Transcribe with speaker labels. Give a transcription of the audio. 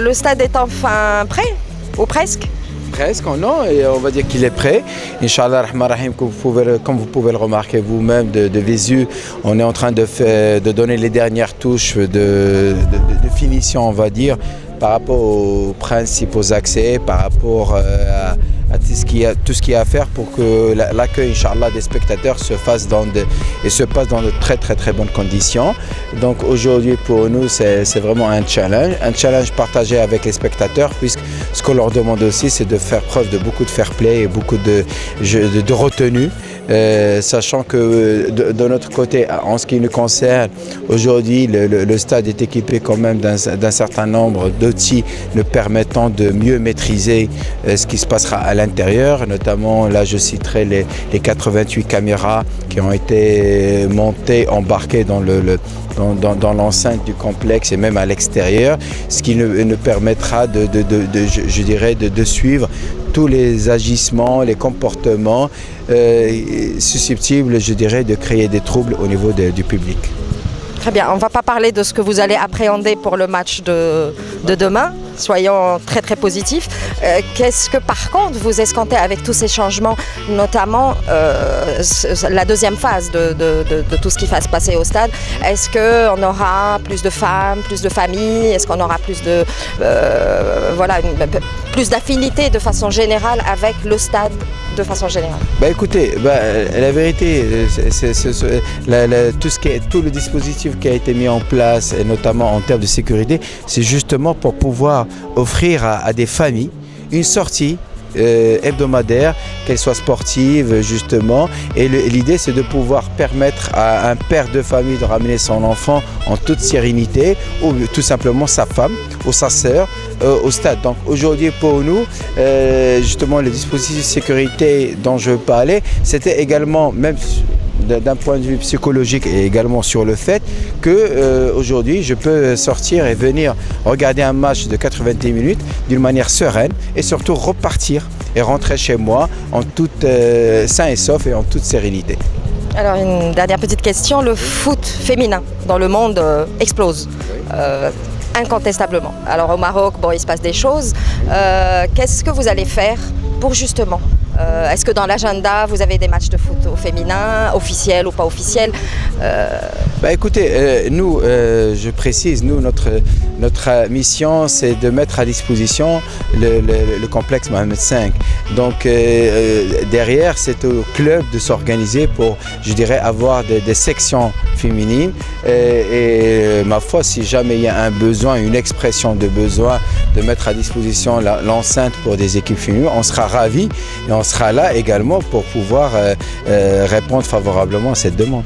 Speaker 1: le stade est enfin prêt, ou presque?
Speaker 2: Presque, non, et on va dire qu'il est prêt. Inch'Allah, comme vous pouvez le remarquer vous-même de visu, on est en train de donner les dernières touches de finition, on va dire, par rapport aux principaux accès, par rapport à tout ce qu'il y a à faire pour que l'accueil, Inch'Allah, des spectateurs se passe dans de très bonnes conditions. Donc aujourd'hui pour nous c'est vraiment un challenge partagé avec les spectateurs, puisque ce qu'on leur demande aussi c'est de faire preuve de beaucoup de fair play et beaucoup de retenue. Sachant que de notre côté, en ce qui nous concerne, aujourd'hui le stade est équipé quand même d'un certain nombre d'outils nous permettant de mieux maîtriser ce qui se passera à l'intérieur. Notamment, là je citerai les 88 caméras qui ont été montées, embarquées dans l'enceinte du complexe et même à l'extérieur, ce qui nous permettra de suivre tous les agissements, les comportements susceptibles, je dirais, de créer des troubles au niveau du public.
Speaker 1: Très bien, on ne va pas parler de ce que vous allez appréhender pour le match de demain, soyons très positifs. Qu'est-ce que par contre vous escomptez avec tous ces changements, notamment la deuxième phase de tout ce qui va se passer au stade? Est-ce qu'on aura plus de femmes, plus de familles? Est-ce qu'on aura plus de plus d'affinité de façon générale avec le stade de façon générale?
Speaker 2: Écoutez, la vérité, tout le dispositif qui a été mis en place, et notamment en termes de sécurité, c'est justement pour pouvoir offrir à des familles une sortie hebdomadaire, qu'elle soit sportive justement, et l'idée c'est de pouvoir permettre à un père de famille de ramener son enfant en toute sérénité, ou tout simplement sa femme ou sa sœur au stade. Donc aujourd'hui pour nous, justement le dispositif de sécurité dont je parlais, c'était également, même d'un point de vue psychologique, et également sur le fait que aujourd'hui je peux sortir et venir regarder un match de 90 minutes d'une manière sereine, et surtout repartir et rentrer chez moi en toute sain et sauf et en toute sérénité.
Speaker 1: Alors une dernière petite question, le foot féminin dans le monde explose. Incontestablement. Alors au Maroc, il se passe des choses. Qu'est-ce que vous allez faire pour justement est-ce que dans l'agenda, vous avez des matchs de foot au féminin, officiels ou pas officiels?
Speaker 2: Écoutez, nous, je précise, nous, notre mission, c'est de mettre à disposition le complexe Mohamed V. Donc, derrière, c'est au club de s'organiser pour, je dirais, avoir des sections féminines. Et ma foi, si jamais il y a un besoin, une expression de besoin de mettre à disposition l'enceinte pour des équipes féminines, on sera ravis, et on sera là également pour pouvoir répondre favorablement à cette demande.